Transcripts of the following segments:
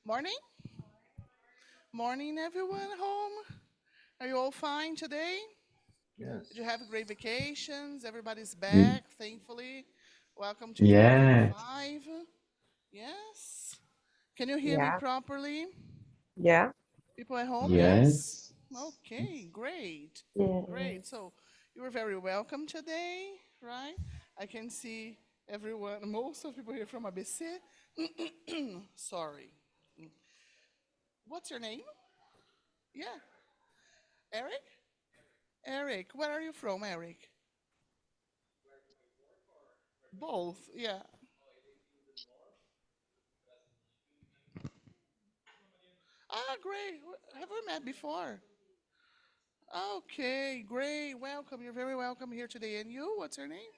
Morning? Morning, everyone home. Are you all fine today? Did you Yes. have great vacations? Everybody's Y- back, thankfully. Welcome to Yeah. 2025. Yes. Can you hear me Yeah, properly? yeah, People at home, yes? Yes. Okay, great. Great. yes. So, you are very welcome today, right? I can see everyone, most of people here from ABC. Sorry. What's your name? Yeah, Eric? Eric, where are you from, Eric? Both, yeah. Ah, great. Have we met before? Okay, great. Welcome. You're very welcome here today. And you, what's your name?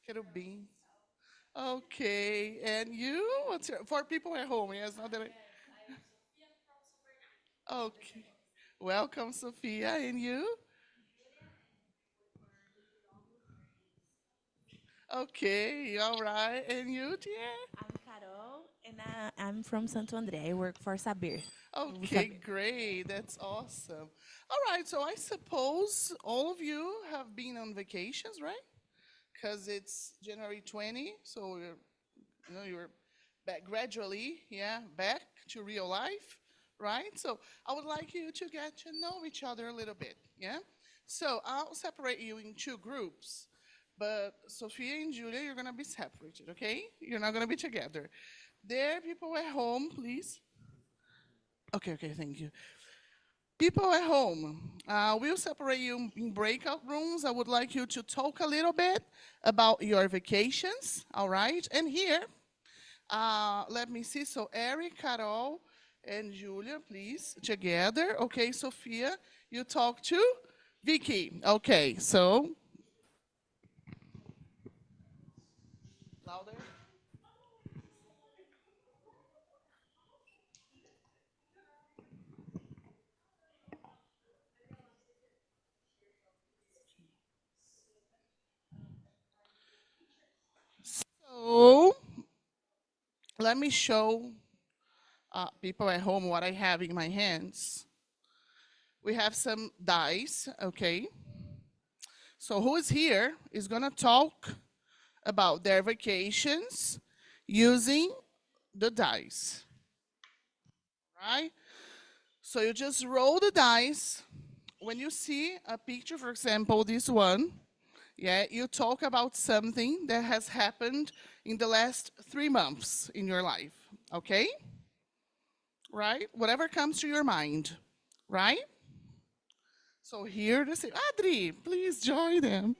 Kerubim. Okay, and you? What's your for people at home? Yes, not that. Okay, welcome, Sophia. And you? Okay, all right. And you, dear? I'm Carol, and I'm from Santo André. I work for Saber. O Okay, Saber. great. That's awesome. All right, so I suppose all of you have been on vacations, right? Because it's January 20, so you're back gradually, yeah, back to real life, right? So I would like you to get to know each other a little bit, yeah. So I'll separate you in two groups, but Sophia and Julia, you're gonna be separated, okay? You're not gonna be together. There, people at home, please. Okay, okay, thank you. People at home, we'll separate you in breakout rooms. I would like you to talk a little bit about your vacations, all right? And here, let me see. So, Eric, Carol, and Julia, please, together. Okay, Sophia, you talk to Vicky. Okay, so, louder. So, let me show people at home what I have in my hands. We have some dice, okay? So, who is here is gonna talk about their vacations using the dice, right? So you just roll the dice. When you see a picture, for example, this one, yeah, you talk about something that has happened in the last 3 months in your life, okay? Right? Whatever comes to your mind, right? So here to say, Adri, please join them.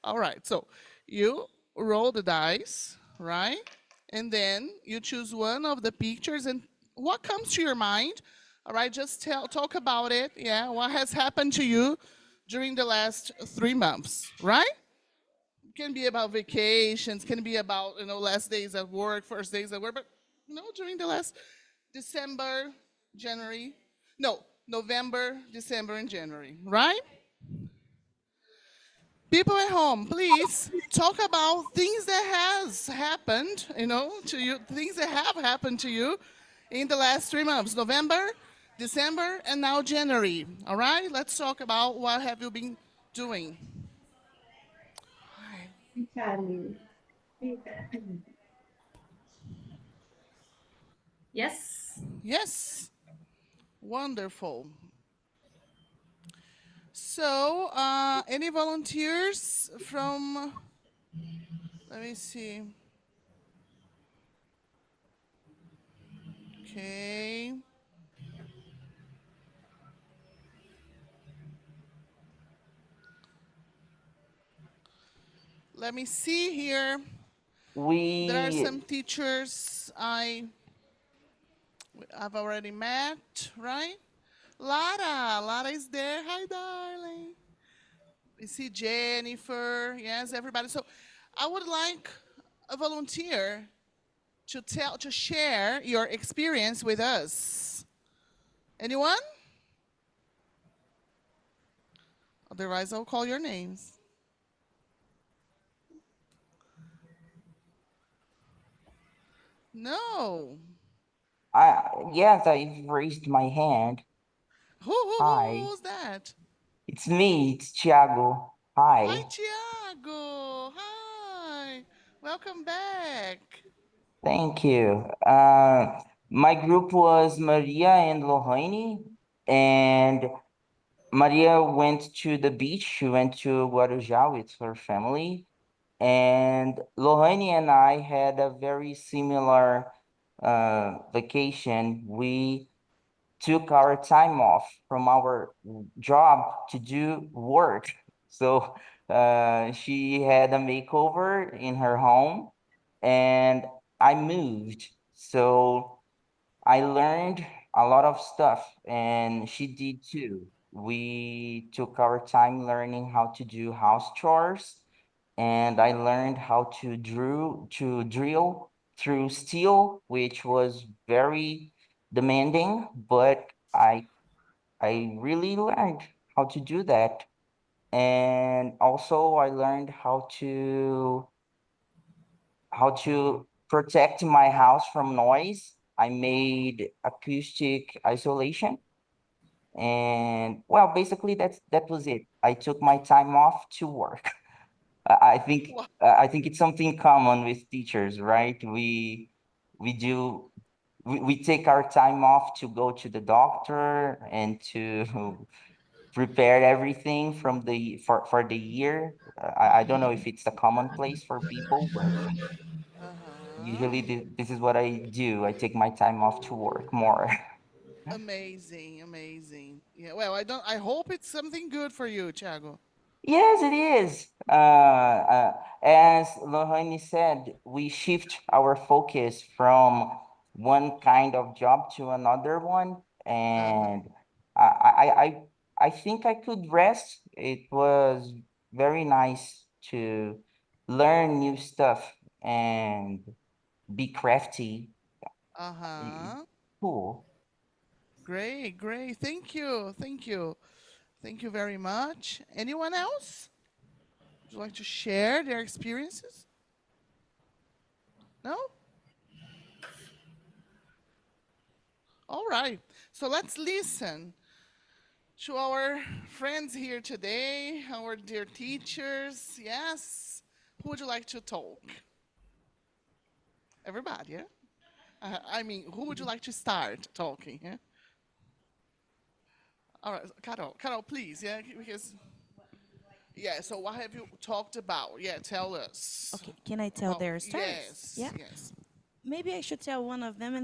All right, so you roll the dice, right? And then you choose one of the pictures and what comes to your mind, all right? Just talk about it, yeah? What has happened to you during the last 3 months, right? Can be about vacations, can be about, last days at work, first days at work, but, during the last December, January, no, November, December, and January, right? People at home, please talk about things that has happened, to you, things that have happened to you in the last 3 months, November, December, and now January. All right, let's talk about what have you been doing. Italy. Yes. Yes, wonderful. So, any volunteers from? Let me see. Okay, let me see here. There are We some teachers I've already met, right? Lara is there. Hi, darling. We see Jennifer. Yes, everybody. So, I would like a volunteer to share your experience with us. Anyone? Otherwise, I'll call your names. No. Yes, I've raised my hand. Hi, Who's that? it's me, it's Thiago. Hi, Hi, Tiago. Hi. Welcome back. thank you. My group was Maria and Lohane, and Maria went to the beach. She went to Guarujá with her family, and Lohane and I had a very similar vacation. We took our time off from our job to do work. So she had a makeover in her home, and I moved. So I learned a lot of stuff, and she did too. We took our time learning how to do house chores, and I learned how to drill through steel, which was very demanding, but I really learned how to do that. And also I learned how to protect my house from noise. I made acoustic isolation, and well, basically that was it. I took my time off to work. Wow. I think it's something common with teachers, right? We take our time off to go to the doctor and to prepare everything from for the year. I don't know if it's a commonplace for people, but Uh-huh. usually this is what I do. I take my time off to work more. Amazing, amazing. Yeah, well, I hope it's something good for you, Tiago. Yes, it is. As Lohani said, we shift our focus from one kind of job to another one, Uh-huh. and I, I, I, I think I could rest. It was very nice to learn new stuff and be crafty. Uh-huh. Cool. Great, great. Thank you. Thank you. Thank you very much. Anyone else? Would you like to share their experiences? No? All right. So let's listen to our friends here today, our dear teachers. Yes. Who would you like to talk? Everybody, yeah? I mean, who would you like to start talking? Yeah? All right, Carol. Carol, please, yeah? Because, yeah, so what have you talked about? Yeah, tell us. Okay, can I tell About, their stories? Yeah. yes, yes. Maybe I should tell one of them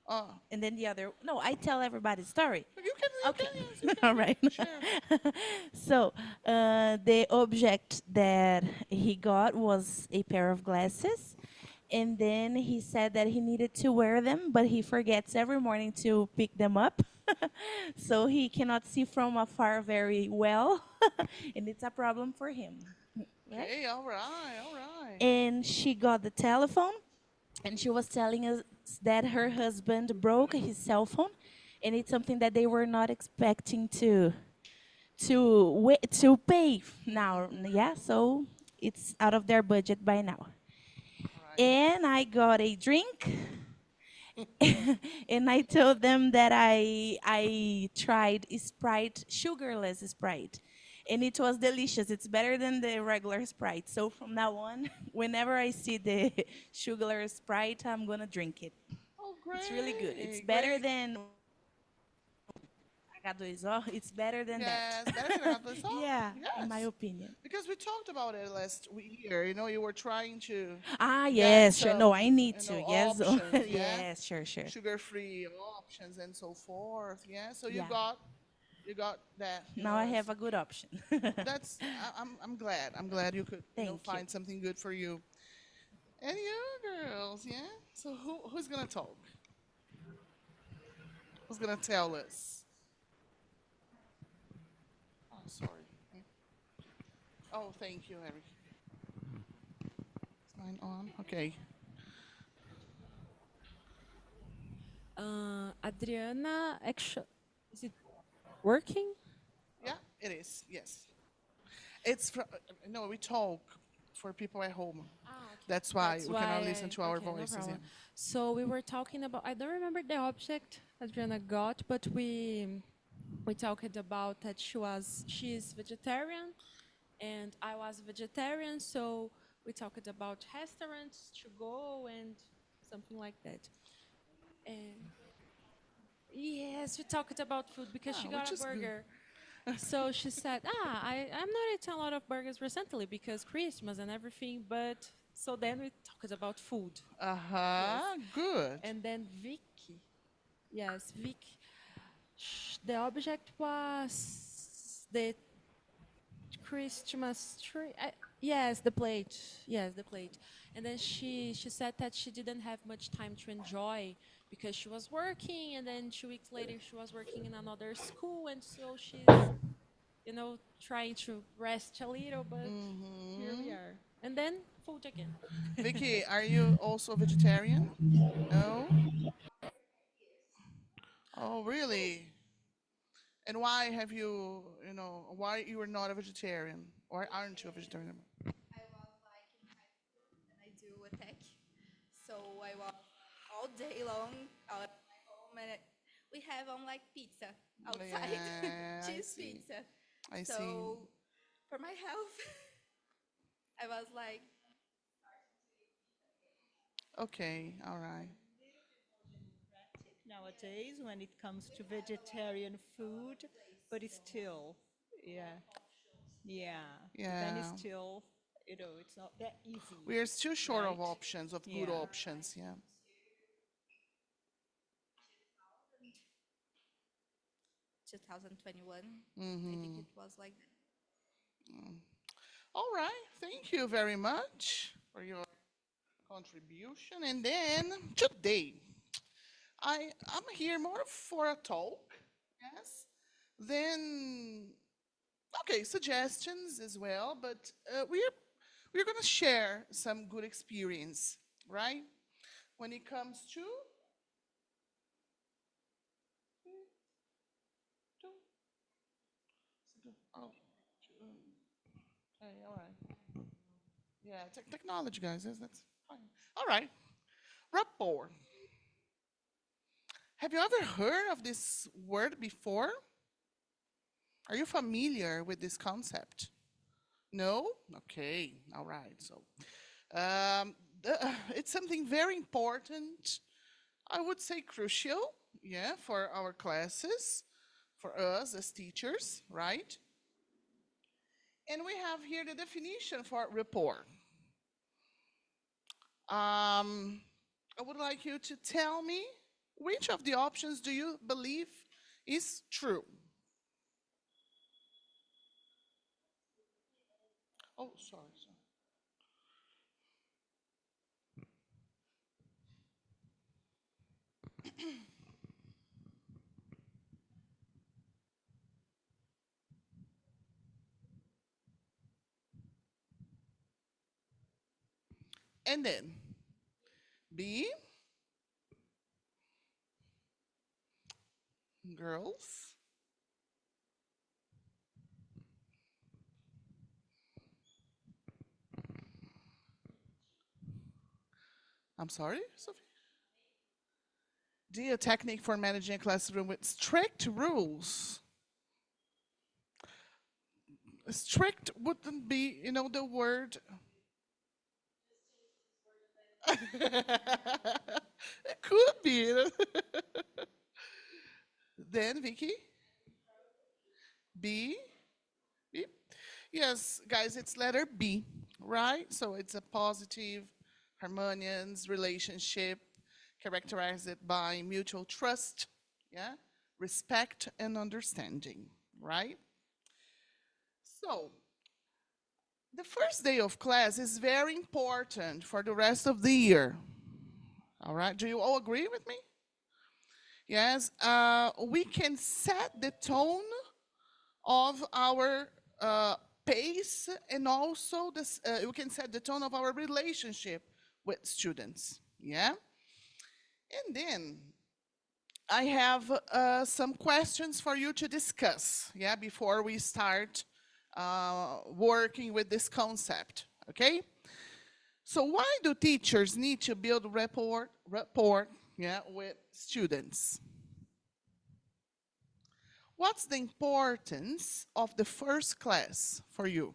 Uh, and then the other. No, I tell everybody's story. you Okay. can, yes, you All can, right. yeah. Share. So, the object that he got was a pair of glasses. And then he said that he needed to wear them, but he forgets every morning to pick them up. So he cannot see from afar very well. And it's a problem for him, right? Okay, all right, all right. And she got the telephone, and she was telling us that her husband broke his cell phone, and it's something that they were not expecting to pay now. Yeah, so it's out of their budget by now. Right. And I got a drink, and I told them that I tried Sprite, sugarless Sprite, and it was delicious. It's better than the regular Sprite. So from now on, whenever I see the sugarless Sprite, I'm gonna drink it. Oh, It's really good. It's great, better great. than H2O. It's better than that. Yes, better than another song. Yeah, in my Yes, opinion. because we talked about it last week here. You know, you were trying to Ah, get yes, sure. No, some, I need to. Yes, options. Yeah, yes, sure, sure. sugar-free options and so forth. Yeah, so Yeah. you got that. You Now know, I as have a good option. that's I'm glad. I'm glad you could Thank you. find something good for you. And you girls, yeah. So who's gonna talk? Who's gonna tell us? Oh, sorry. Oh, thank you, Eric. Is mine on? Okay. Adriana, actually, is it working? Yeah, it is. Yes, it's for no. We talk for people at home. That's why That's we cannot why listen to our okay, no voices. Yeah. problem. So we were talking about, I don't remember the object Adriana got, but we talked about that she's vegetarian and I was vegetarian, so we talked about restaurants to go and something like that. And yes, we talked about food because she Ah, got which a is good. burger. So she said, I'm not eating a lot of burgers recently because Christmas and everything, but so then we talked about food. Yes. Uh-huh. Good. And then Vicky, yes, Vicky, the object was the Christmas tree. Yes, the plate. Yes, the plate. And then she said that she didn't have much time to enjoy because she was working, and then 2 weeks later she was working in another school, and so she's trying to rest a little. But here we Mm-hmm. are. And then food again. Vicky, are you also vegetarian? No? Oh, really? And why have why you are not a vegetarian? Why aren't you a vegetarian? I was like in high school and I do a tech. So I was all day long out of my home and we have on like pizza outside, Yeah, I cheese see. pizza. I see. So for my health, I was like, Okay, all right. Nowadays when it comes to vegetarian food, but it's still, yeah, yeah. But then it's Yeah. still, it's not that easy, We are still short of right? options, of good Yeah. options, yeah. 2021. I think Mm-hmm. it was like that. All right, thank you very much for your contribution. And then today, I'm here more for a talk, yes. Then okay, suggestions as well, but we're gonna share some good experience, right? When it comes oh, okay, all right. Yeah, technology, guys. That's fine. All right. Rapport. Have you ever heard of this word before? Are you familiar with this concept? No? Okay. All right. So, it's something very important. I would say crucial, yeah, for our classes, for us as teachers, right? And we have here the definition for rapport. I would like you to tell me which of the options do you believe is true? Oh, sorry, sorry. And then B, girls. I'm sorry, Sophie. D, a technique for managing a classroom with strict rules. Strict wouldn't be, the word. It could be. Then, Vicky, B. B. Yes, guys, it's letter B, right? So it's a positive, harmonious relationship characterized by mutual trust, yeah, respect and understanding, right? So the first day of class is very important for the rest of the year. All right, do you all agree with me? Yes, we can set the tone of our pace and also we can set the tone of our relationship with students. Yeah, and then I have some questions for you to discuss. Yeah, before we start working with this concept. Okay. So why do teachers need to build rapport, yeah, with students? What's the importance of the first class for you?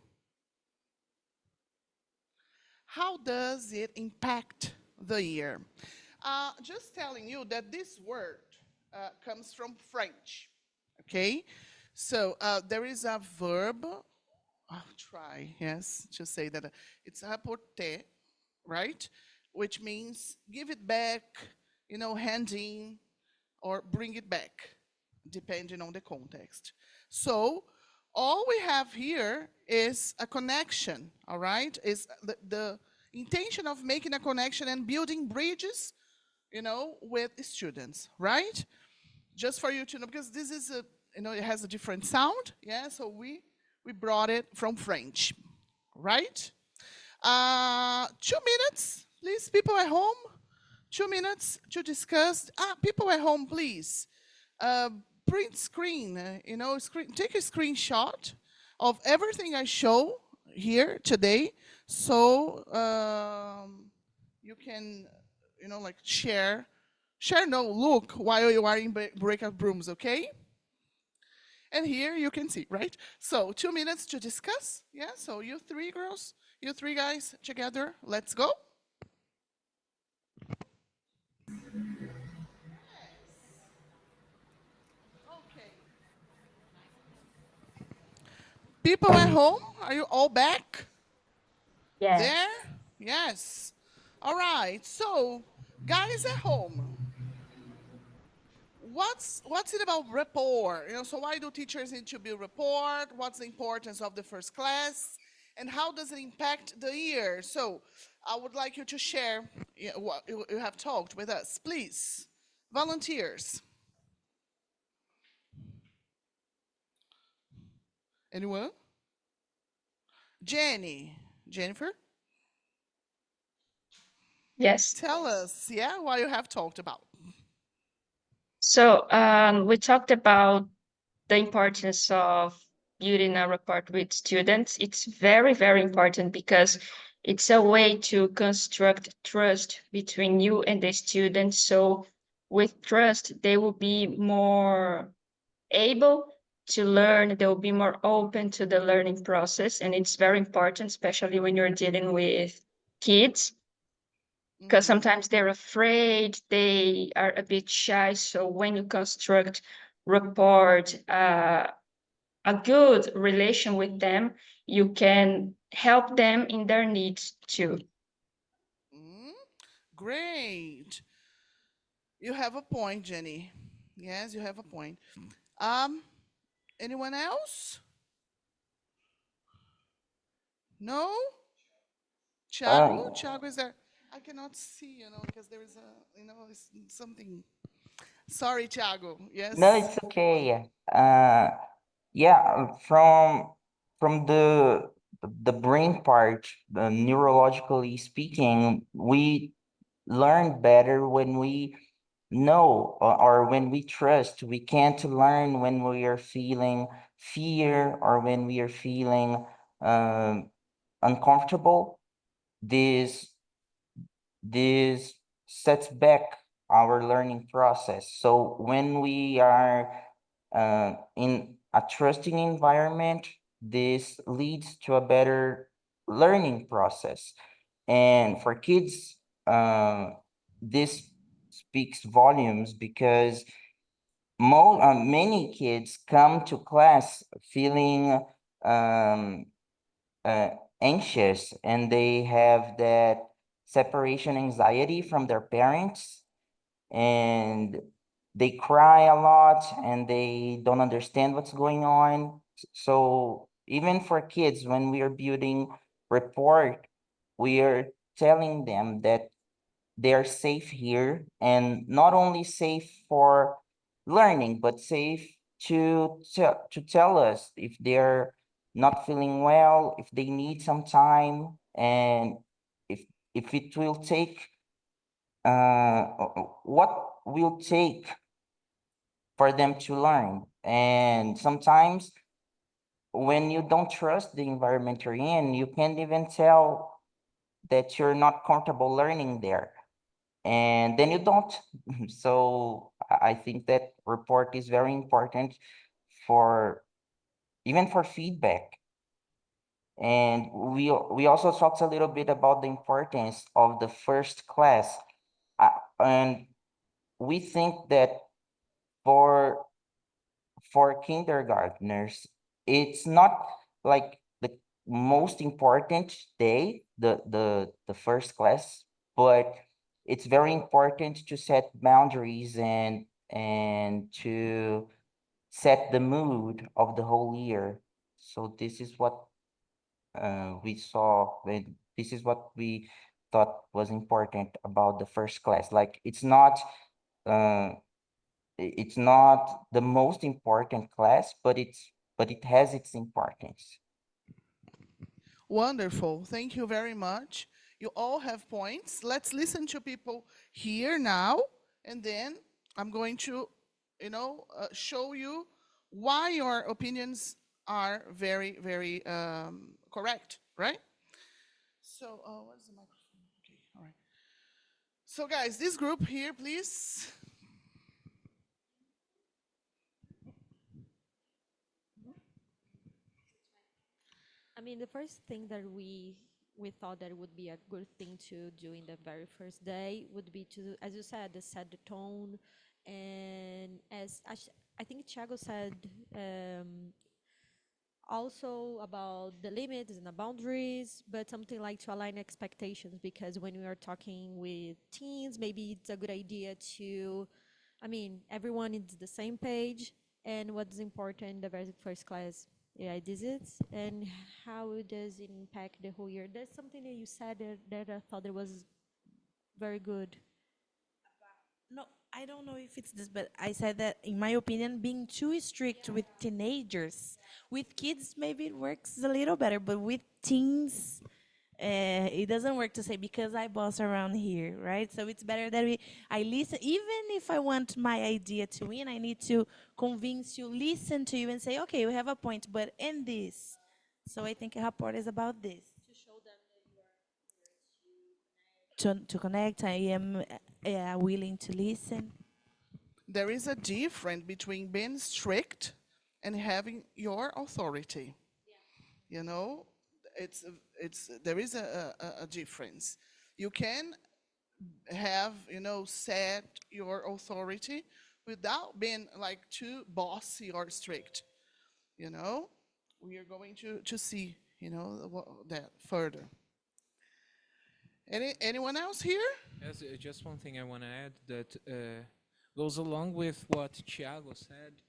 How does it impact the year? Just telling you that this word comes from French, okay? So there is a verb, I'll try, yes, to say that it's rapporter, right? Which means give it back, hand in, or bring it back, depending on the context. So all we have here is a connection, all right? Is the intention of making a connection and building bridges, with students, right? Just for you to know, because this is it has a different sound, yeah. So we brought it from French, right? 2 minutes, please, people at home. 2 minutes to discuss. People at home, please. Uh, Print screen, take a screenshot of everything I show here today, so you can, like share no look while you are in breakout rooms, okay? And here you can see, right? So 2 minutes to discuss. Yeah, so you three girls, you three guys together, let's go. Okay. People at home, are you all back? Yes. There? Yes. All right. So, guys at home, what's it about rapport? So why do teachers need to build rapport? What's the importance of the first class? And how does it impact the year? So, I would like you to share what you have talked with us, please. Volunteers. Anyone? Jennifer, Yes. tell us, yeah, what you have talked about. So we talked about the importance of building a rapport with students. It's very, very important because it's a way to construct trust between you and the students. So with trust, they will be more able to learn, they will be more open to the learning process. And it's very important, especially when you're dealing with kids, because sometimes they're afraid, they are a bit shy. So when you construct rapport, a good relation with them, you can help them in their needs too. Great. You have a point, Jenny. Yes, you have a point. Um, Anyone else? No? Thiago? Uh, Thiago is there? I cannot see, because there is something. Sorry, Thiago. no, Yes. it's okay. Yeah, from the brain part, the neurologically speaking, we learn better when we know, or when we trust. We can't learn when we are feeling fear, or when we are feeling um, uncomfortable. This this sets back our learning process. So when we are in a trusting environment, this leads to a better learning process. And for kids, this speaks volumes, because many kids come to class feeling um, uh, anxious, and they have that separation anxiety from their parents, and they cry a lot, and they don't understand what's going on. So even for kids, when we are building rapport, we are telling them that they're safe here, and not only safe for learning, but safe to tell us if they're not feeling well, if they need some time, and if it will take what will take for them to learn. And sometimes when you don't trust the environment you're in, you can't even tell that you're not comfortable learning there, and then you don't. So I think that report is very important for even for feedback. And we also talked a little bit about the importance of the first class. And we think that for kindergartners, it's not like the most important day, the first class, but it's very important to set boundaries and to set the mood of the whole year. So this is what we saw, and this is what we thought was important about the first class. Like uh, it's not the most important class, but it has its importance. Wonderful. Thank you very much. You all have points. Let's listen to people here now, and then I'm going to, show you why your opinions are very, very correct, right? So, what's the microphone? Okay, all right. So, guys, this group here, please. I mean, the first thing that we thought that would be a good thing to do in the very first day would be to, as you said, to set the tone, and I think Thiago said, also about the limits and the boundaries, but something like to align expectations, because when we are talking with teens, maybe it's a good idea to, I mean, everyone is the same page, and what's important in the very first class. Yeah, this is, and how does it impact the whole year? That's something that you said that I thought it was very good. No, I don't know if it's this, but I said that in my opinion, being too strict with teenagers, with kids maybe it works a little better, but with teens, it doesn't work to say because I boss around here, right? So it's better that I listen. Even if I want my idea to win, I need to convince you, listen to you, and say, okay, we have a point, but in this. So I think a rapport is about this. To connect, I am willing to listen. There is a difference between being strict and having your authority. You know, it's there is a difference. You can have, set your authority without being like too bossy or strict. You know, we are going to see, that further. Anyone else here? Yes, just one thing I want to add that goes along with what Thiago said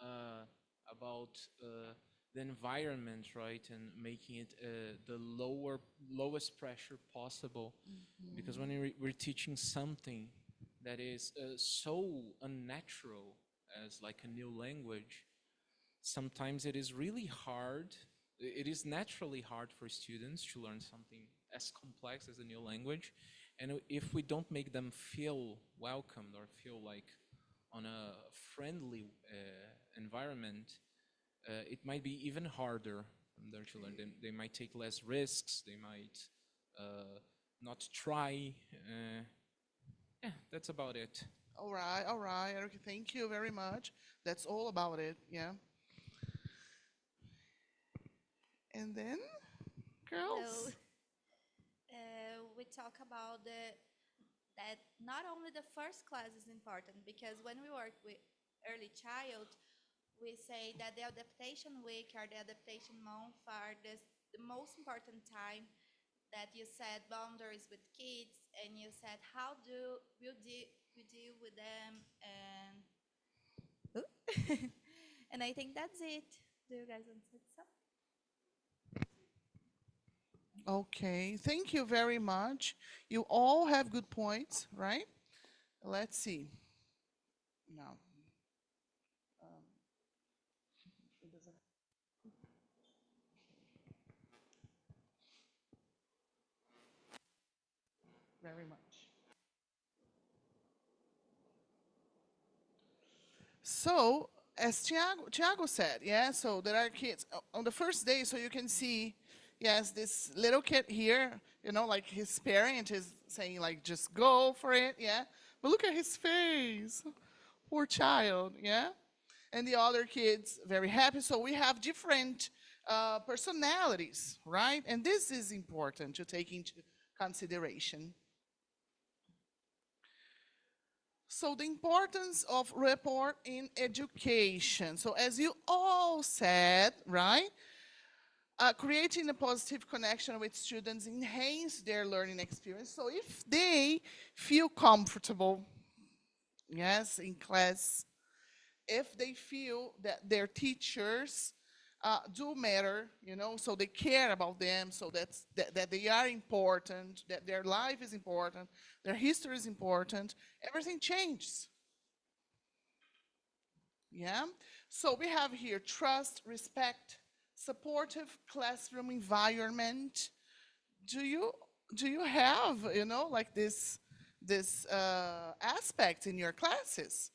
uh, about the environment, right, and making it the lowest pressure possible. Because when we're teaching something that is so unnatural as like a new language, sometimes it is really hard. It is naturally hard for students to learn something as complex as a new language. And if we don't make them feel welcomed or feel like on a friendly environment, it might be even harder for them to learn. They might take less risks. They might not try. Yeah, that's about it. All right, Eric, thank you very much. That's all about it, yeah. And then, So girls? we talk about that not only the first class is important, because when we work with early child, we say that the adaptation week or the adaptation month are the most important time, that you set boundaries with kids, and you said how do you deal with them, and and I think that's it. Do you guys want to say something? Okay, thank you very much. You all have good points, right? Let's see. Now, it doesn't very much. So, as Tiago said, yeah, so there are kids on the first day, so you can see, yes, this little kid here Like his parent is saying, like, just go for it, yeah? But look at his face. Poor child, yeah? And the other kids, very happy. So we have different personalities, right? And this is important to take into consideration. So the importance of rapport in education. So as you all said, right? Creating a positive connection with students enhance their learning experience. So if they feel comfortable, yes, in class, if they feel that their teachers do matter, so they care about them, so that they are important, that their life is important, their history is important, everything changes. Yeah? So we have here trust, respect, supportive classroom environment. Do you have, like this aspect in your classes?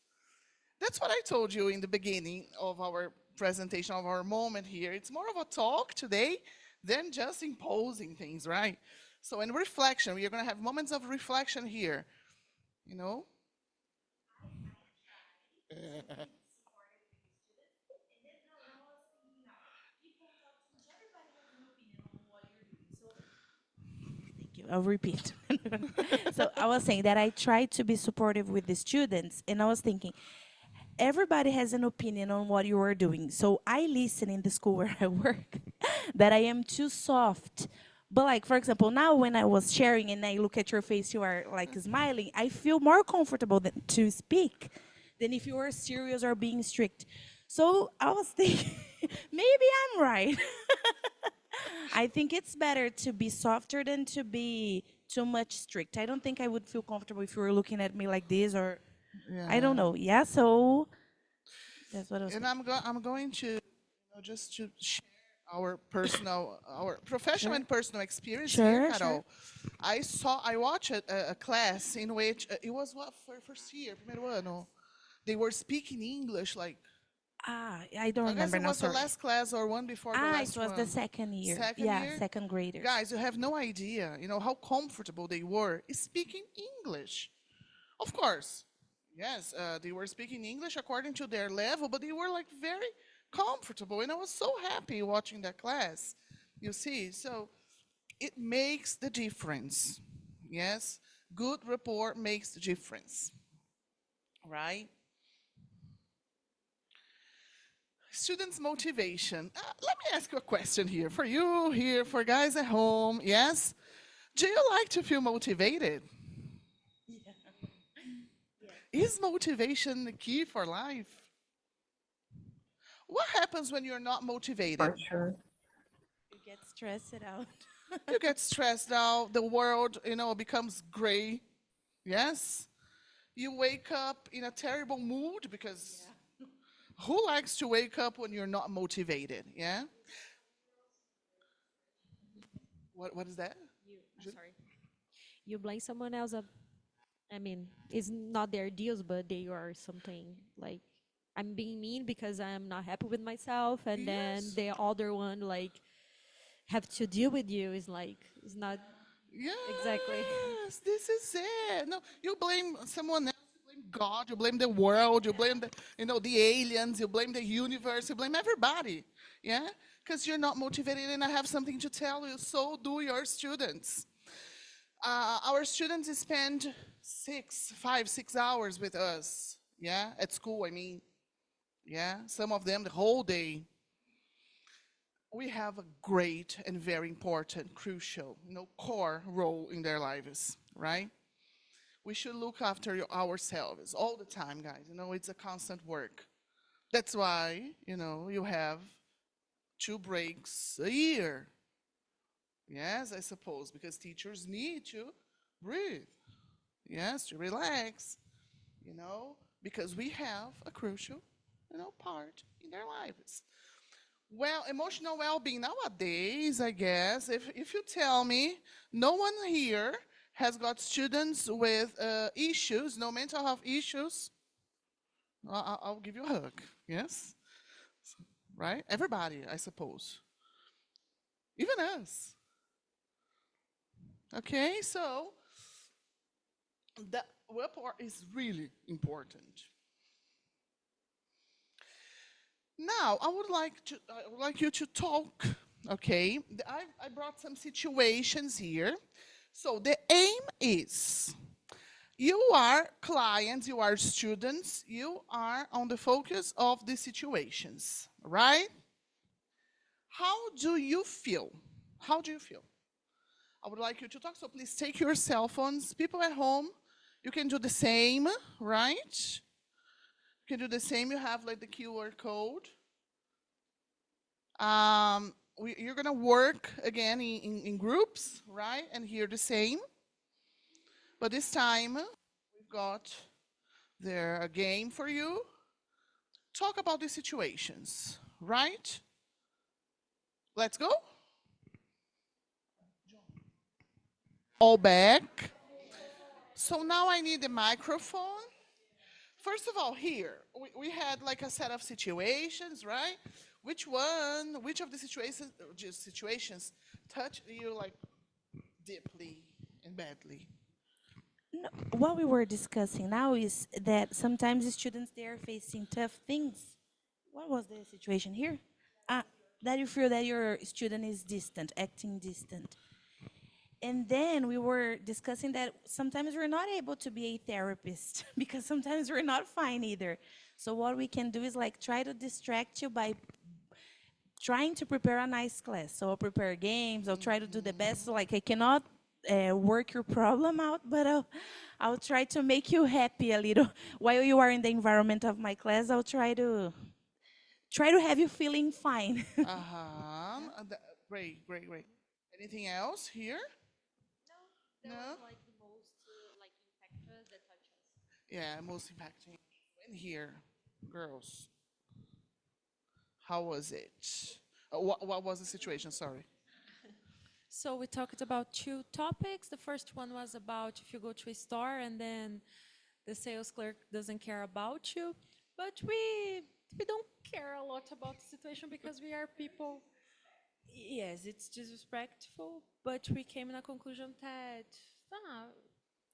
That's what I told you in the beginning of our presentation, of our moment here. It's more of a talk today than just imposing things, right? So in reflection, we are going to have moments of reflection here, you know? Thank you. I'll repeat. So I was saying that I try to be supportive with the students, and I was thinking, everybody has an opinion on what you are doing. So I listen in the school where I work that I am too soft. But like for example, now when I was sharing and I look at your face, you are like smiling. I feel more comfortable to speak than if you were serious or being strict. So I was thinking, maybe I'm right. I think it's better to be softer than to be too much strict. I don't think I would feel comfortable if you were looking at me like this, or I don't Yeah. know. Yeah, so that's what I was And thinking. I'm going to, just to share our professional Sure. and personal experience here, Sure, sure. Carol. I watched a class in which it was what for first year, primeiro ano. They were speaking English like Ah, I don't I guess remember it now, was the sorry. last class or one before the Ah, it last was the one. second year. Second Yeah, year, second graders. guys, you have no idea, how comfortable they were speaking English. Of course, yes, they were speaking English according to their level, but they were like very comfortable, and I was so happy watching that class. You see, so it makes the difference. Yes, good rapport makes the difference, right? Students' motivation. Let me ask you a question here for you, here for guys at home. Yes, do you like to feel motivated? Is motivation the key for life? What happens when you're not motivated? For sure. You get stressed out. You get stressed out, the world, becomes gray. Yes? You wake up in a terrible mood because who likes to wake up when you're not motivated? Yeah? What is that? I'm sorry. You blame someone else. I mean, it's not their deals, but they are something like I'm being mean because I'm not happy with myself, and then Yes. the other one like have to deal with you is like it's not exactly. Yes, this is it. No, you blame someone else, you blame God, you blame the world, you blame the aliens, you blame the universe, you blame everybody. Yeah? Because you're not motivated, and I have something to tell you. So do your students. Our students spend 6 hours with us. Yeah, at school, I mean. Yeah, some of them the whole day. We have a great and very important, crucial, core role in their lives, right? We should look after ourselves all the time, guys. It's a constant work. That's why, you have 2 breaks a year. Yes, I suppose, because teachers need to breathe. Yes, to relax, because we have a crucial, part in their lives. Well, emotional well-being nowadays, I guess, if you tell me no one here has got students with issues, no mental health issues, I'll give you a hug. Yes, right? Everybody, I suppose, even us. Okay, so the rapport is really important. Now, I would like you to talk. Okay, I brought some situations here. So the aim is you are clients, you are students, you are on the focus of the situations, right? How do you feel? How do you feel? I would like you to talk, so please take your cell phones. People at home, you can do the same, right? You can do the same. You have like the QR code. You're gonna work again in groups, right? And here the same. But this time we've got there a game for you. Talk about the situations, right? Let's go. All back. So now I need the microphone. First of all, here, we had like a set of situations, right? Which of the situations touch you like deeply and badly? No, what we were discussing now is that sometimes the students they are facing tough things. What was the situation here? Ah, that you feel that your student is distant, acting distant. And then we were discussing that sometimes we're not able to be a therapist because sometimes we're not fine either. So what we can do is like try to distract you by trying to prepare a nice class. So I'll prepare games. I'll try to do the best. So like I cannot work your problem out, but I'll try to make you happy a little while you are in the environment of my class. I'll try to have you feeling fine. Uh-huh. Great, great, great. Anything else here? No? Yeah, most impacting. And here, girls, how was it? What was the situation? Sorry. So we talked about two topics. The first one was about if you go to a store and then the sales clerk doesn't care about you, but we don't care a lot about the situation because we are people. Yes, it's disrespectful, but we came in a conclusion that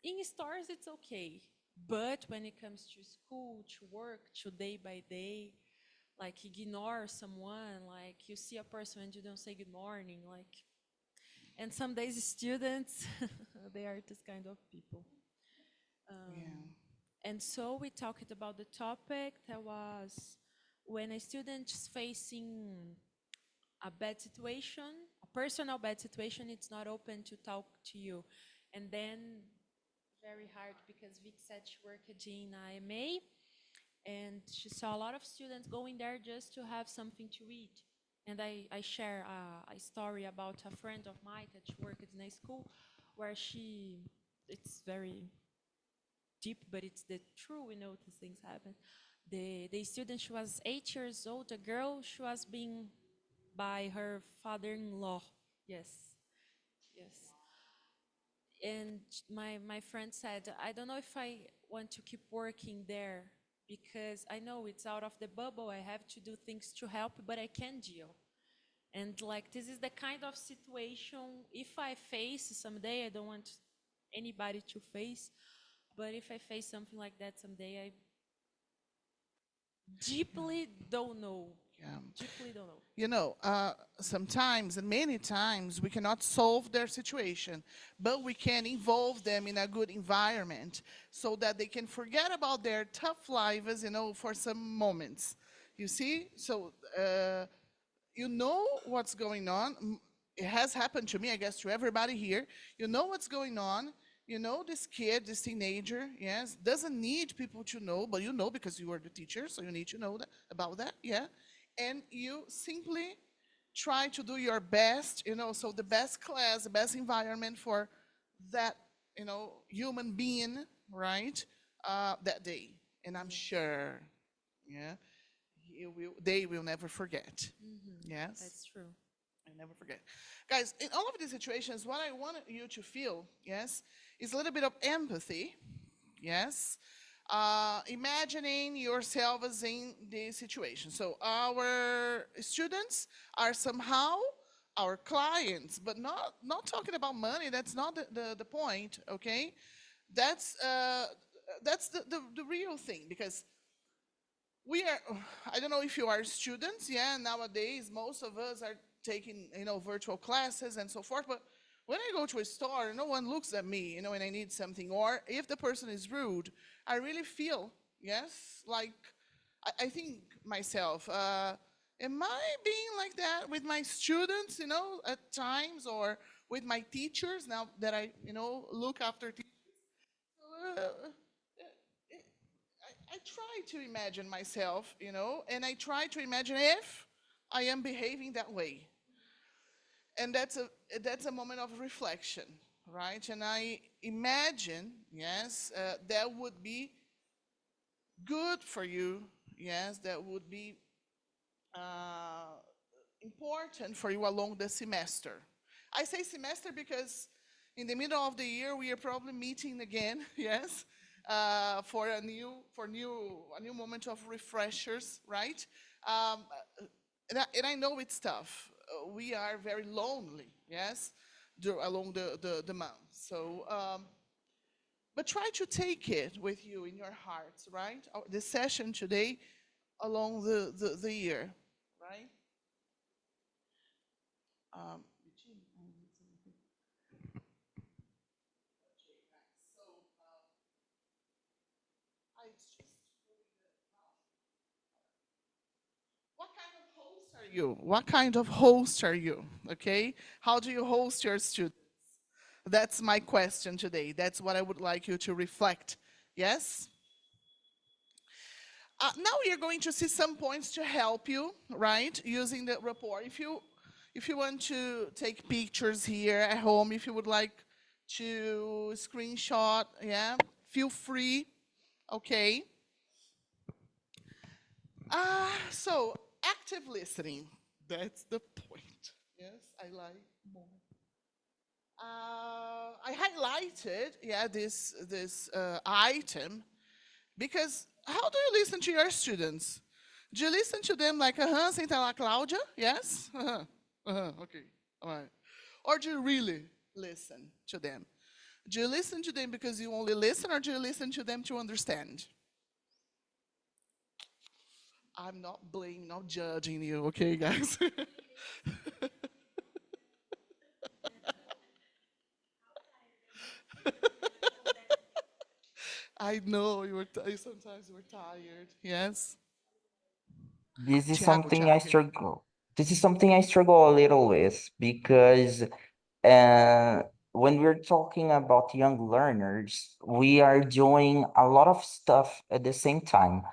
in stores it's okay, but when it comes to school, to work, to day by day, like ignore someone, like you see a person and you don't say good morning, like, and some days students, they are this kind of people. Yeah. And so we talked about the topic that was when a student is facing a bad situation, a personal bad situation, it's not open to talk to you. And then very hard because Vic said she worked in IMA and she saw a lot of students going there just to have something to eat. And I share a story about a friend of mine that she worked in a school where it's very deep, but it's the true, we know these things happen. The student, she was 8 years old, a girl, she was being by her father-in-law. Yes, yes. And my friend said, I don't know if I want to keep working there because I know it's out of the bubble. I have to do things to help, but I can deal. And like this is the kind of situation if I face someday, I don't want anybody to face, but if I face something like that someday, I deeply don't know. Yeah. Deeply don't know. You know, sometimes and many times we cannot solve their situation, but we can involve them in a good environment so that they can forget about their tough lives, for some moments. You see? So, you know what's going on. It has happened to me, I guess, to everybody here. You know what's going on. You know this kid, this teenager, yes, doesn't need people to know, but you know because you are the teacher, so you need to know that, about that, yeah. And you simply try to do your best, so the best class, the best environment for that, human being, right, that day. And I'm sure, yeah, they will never forget. Yes. That's true. I never forget. Guys, in all of these situations, what I want you to feel, yes, is a little bit of empathy, yes. Imagining yourselves in the situation. So our students are somehow our clients, but not talking about money. That's not the point, okay? That's the real thing, because we are, I don't know if you are students, yeah, nowadays most of us are taking, virtual classes and so forth, but when I go to a store, no one looks at me, when I need something, or if the person is rude, I really feel, yes, like, I think myself, am I being like that with my students, at times, or with my teachers, now that I, look after teachers? Uh, I try to imagine myself, and I try to imagine if I am behaving that way. And that's a moment of reflection, right? And I imagine, yes, that would be good for you, yes, that would be uh, important for you along the semester. I say semester because in the middle of the year we are probably meeting again, yes, for a new moment of refreshers, right? Um, and I know it's tough. We are very lonely, yes, along the month. So, but try to take it with you in your hearts, right? The session today along the year, right? Um, so, I just what kind of host are you? What kind of host are you? Okay, how do you host your students? That's my question today. That's what I would like you to reflect. Yes. Now we are going to see some points to help you, right? Using the rapport. If you want to take pictures here at home, if you would like to screenshot, yeah, feel free. Okay. So active listening. That's the point. Yes, I like more. I highlighted, yeah, this item because how do you listen to your students? Do you listen to them like, senta lá, Cláudia? Yes? Okay, all right. Or do you really listen to them? Do you listen to them because you only listen, or do you listen to them to understand? I'm not blaming, not judging you, okay, guys? I know sometimes you were tired. Yes? This is Tiago, something I Tiago. struggle. This is something I struggle a little with because uh, when we're talking about young learners, we are doing a lot of stuff at the same time.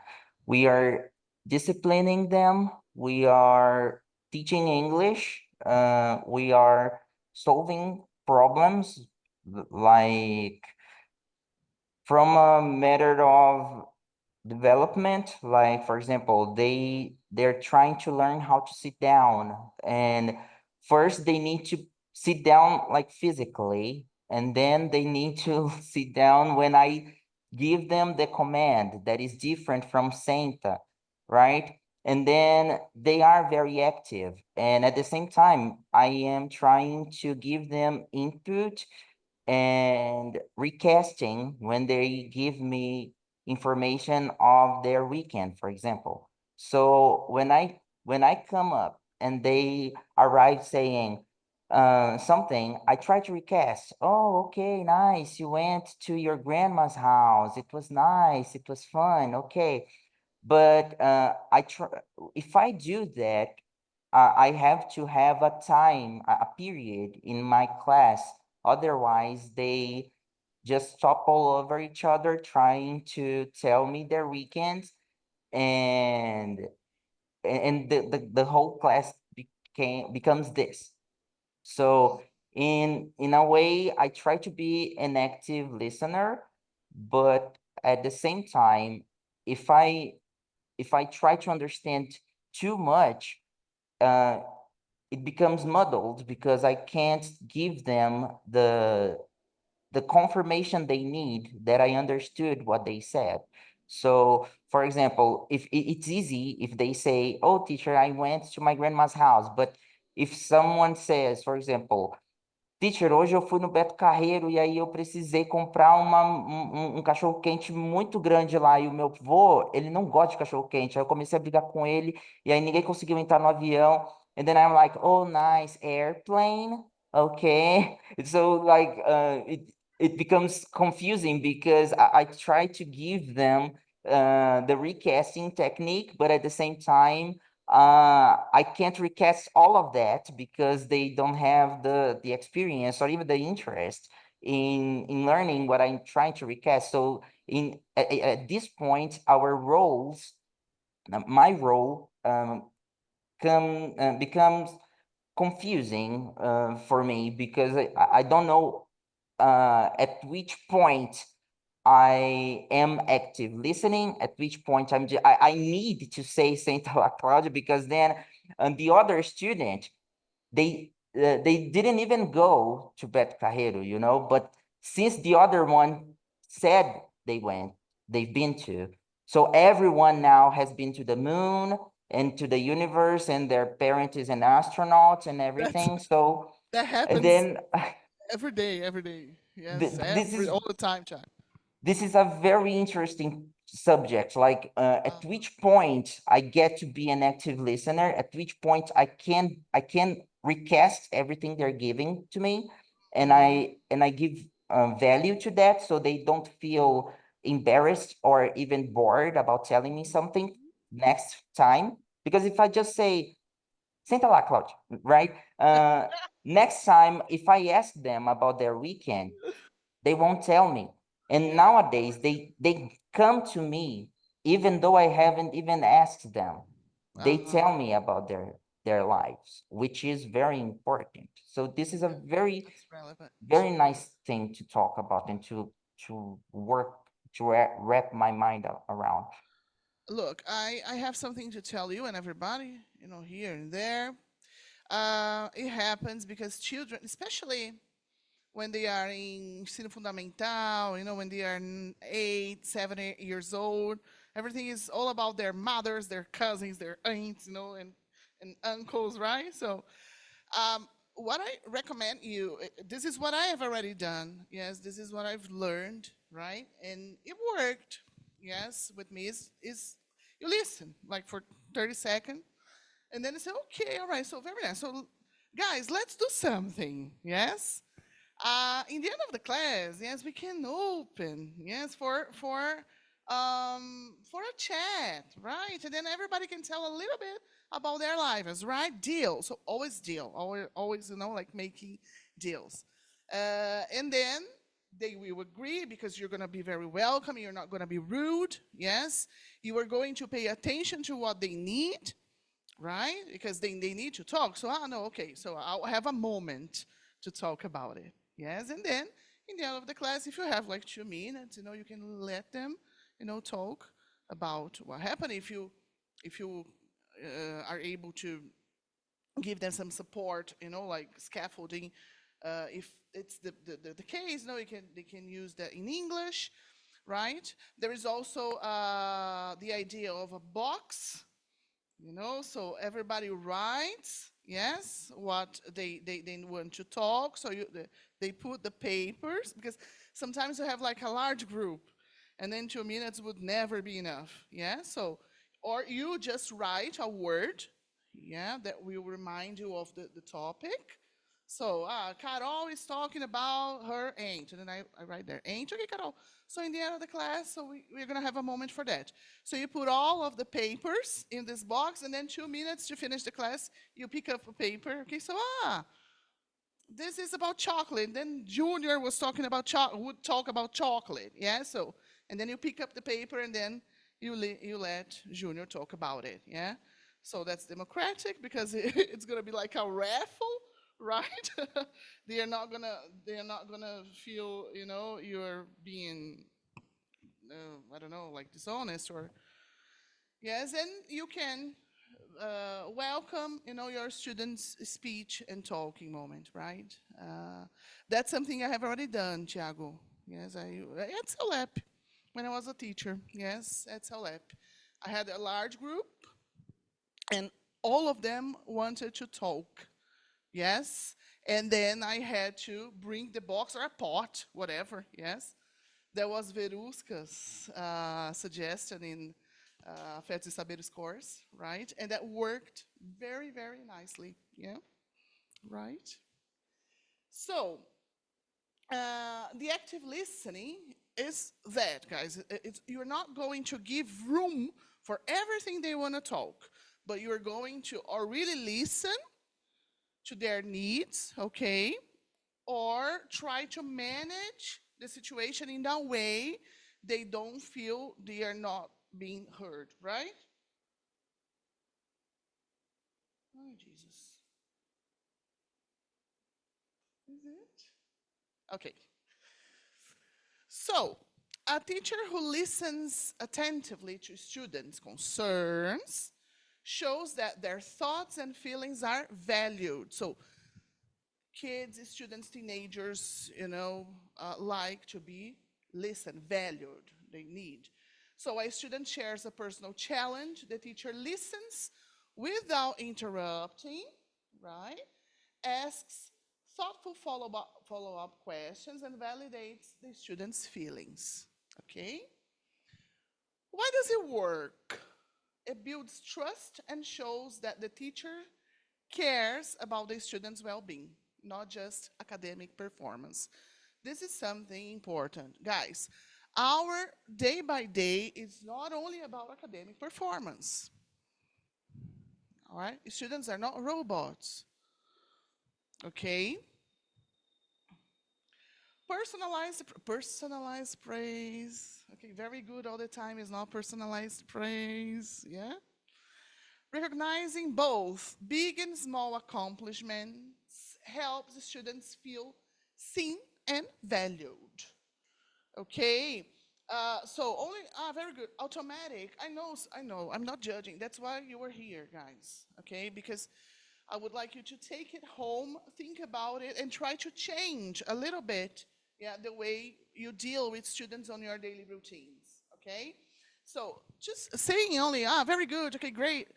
We are disciplining them. We are teaching English. We are solving problems like from a matter of development, like for example, they're trying to learn how to sit down, and first they need to sit down like physically, and then they need to sit down when I give them the command that is different from senta, right? And then they are very active, and at the same time I am trying to give them input and recasting when they give me information of their weekend, for example. So when I come up and they arrive saying something, I try to recast. Oh, okay, nice. You went to your grandma's house. It was nice. It was fun. Okay, but I try. If I do that, I have to have a time, a period in my class. Otherwise, they just topple over each other trying to tell me their weekends, and the whole class becomes this. So in a way, I try to be an active listener, but at the same time, if I if I try to understand too much, uh, it becomes muddled because I can't give them the confirmation they need that I understood what they said. So, for example, if it's easy if they say, "Oh, teacher, I went to my grandma's house," but If someone says, for example, Teacher, hoje eu fui no Beto Carreiro e aí eu precisei comprar um cachorro-quente muito grande lá. E o meu vô, ele não gosta de cachorro-quente. Aí eu comecei a brigar com ele e aí ninguém conseguiu entrar no avião. And then I'm like, oh, nice, airplane. Okay. So like it becomes confusing because I try to give them the recasting technique, but at the same time, I can't recast all of that because they don't have the experience or even the interest in learning what I'm trying to recast. So at this point, our roles, my role, becomes confusing for me because I don't know at which point I am active listening, at which point I need to say Santa La Claudia because then the other student, they didn't even go to Bet Carreiro, you know, but since the other one said they went, they've been to. So everyone now has been to the moon and to the universe, and their parent is an astronaut and That's everything. So, that and happens then every day, every day. Yes, this every is all the time, Chad. this is a very interesting subject. Like, at which point I get to be an active listener, at which point I can recast everything they're giving to me, and Mhm. I give value to that, so they don't feel embarrassed or even bored about telling me something next time. Because if I just say Santa La Claudia, right? Next time, if I ask them about their weekend, they won't tell me. And Yeah. nowadays they come to me even though I haven't even asked them. They Uh-huh. tell me about their lives, which is very important. So this is a Yeah. very That's relevant. very nice thing to talk about and to work to wrap my mind around. Look, I have something to tell you and everybody, here and there. It happens because children, especially when they are in ensino fundamental, when they are 8, 7, 8 years old, everything is all about their mothers, their cousins, their aunts, and uncles, right? So, what I recommend you, this is what I have already done. Yes, this is what I've learned, right? And it worked. Yes, with me is you listen like for 30 seconds, and then you say, okay, all right, so very nice. So, guys, let's do something. Yes, in the end of the class, yes, we can open, yes, for a chat, right? And then everybody can tell a little bit about their lives, right? Deal. So always deal. Always, like making deals. And then they will agree because you're going to be very welcome. You're not going to be rude. Yes. You are going to pay attention to what they need, right? Because they need to talk. So I know, okay, so I'll have a moment to talk about it. Yes, and then in the end of the class, if you have like 2 minutes, you can let them, talk about what happened. If you are able to give them some support, like scaffolding. If it's the case, they can use that in English, right? There is also the idea of a box, so everybody writes, yes, what they want to talk. So they put the papers because sometimes you have like a large group, and then 2 minutes would never be enough. Yeah, so or you just write a word, yeah, that will remind you of the topic. So, Carol is talking about her aunt. And then I write there, aunt. Okay, Carol. So, in the end of the class, so we're going to have a moment for that. So, you put all of the papers in this box, and then 2 minutes to finish the class, you pick up a paper. Okay, so, this is about chocolate. Then Junior was talking about would talk about chocolate. Yeah, so, and then you pick up the paper, and then you let Junior talk about it. Yeah, so that's democratic because it's gonna be like a raffle, right? They are not gonna feel you're being I don't know, like dishonest or yes, and you can welcome your students' speech and talking moment, right? That's something I have already done, Tiago. Yes, at Cel Lep, when I was a teacher. Yes, at Cel Lep, I had a large group, and all of them wanted to talk. yes. And then I had to bring the box or a pot, whatever, yes. That was Verusca's suggestion in Fete Saberes course, right? And that worked very, very nicely, yeah, right? So, the active listening is that, guys. You're not going to give room for everything they want to talk, but you're going to or really listen to their needs, okay? Or try to manage the situation in that way they don't feel they are not being heard, right? Oh, Jesus. Is it? Okay. So, a teacher who listens attentively to students' concerns shows that their thoughts and feelings are valued. So, kids, students, teenagers, like to be listened, valued, they need. So a student shares a personal challenge, the teacher listens without interrupting, right? Asks thoughtful follow-up questions and validates the student's feelings, okay? Why does it work? It builds trust and shows that the teacher cares about the student's well-being, not just academic performance. This is something important. Guys, our day by day is not only about academic performance. All right? Students are not robots. Okay? Personalized praise. Okay, very good all the time is not personalized praise. Yeah? Recognizing both big and small accomplishments helps students feel seen and valued. Okay. So only very good. Automatic. I know. I'm not judging. That's why you were here, guys. Okay, because I would like you to take it home, think about it, and try to change a little bit, yeah, the way you deal with students on your daily routines. Okay. So just saying only, very good. Okay, great.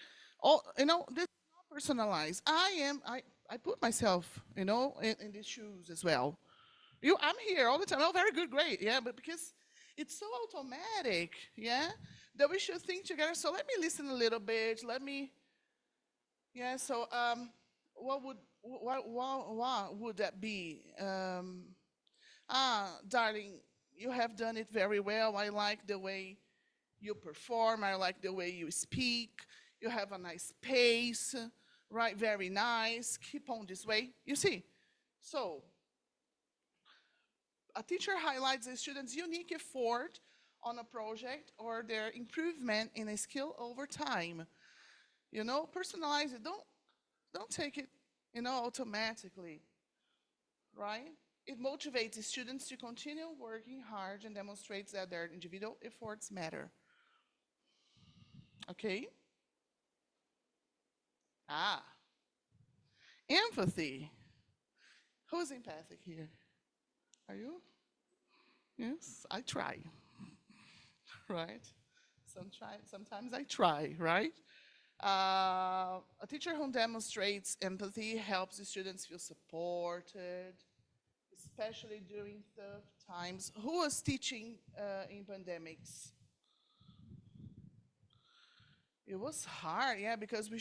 Oh, this is not personalized. I put myself, in these shoes as well. I'm here all the time. Oh, very good, great. Yeah, but because it's so automatic, yeah, that we should think together. So let me listen a little bit. Yeah. So what would that be? Darling, you have done it very well. I like the way you perform. I like the way you speak. You have a nice pace, right? Very nice. Keep on this way. You see. So a teacher highlights a student's unique effort on a project or their improvement in a skill over time. Personalize it. Don't take it, automatically, right? It motivates the students to continue working hard and demonstrates that their individual efforts matter. Okay? Ah, empathy. Who's empathic here? Are you? Yes, I try, right? Sometimes I try, right? A teacher who demonstrates empathy helps the students feel supported, especially during tough times. Who was teaching in pandemics? It was hard, yeah, because we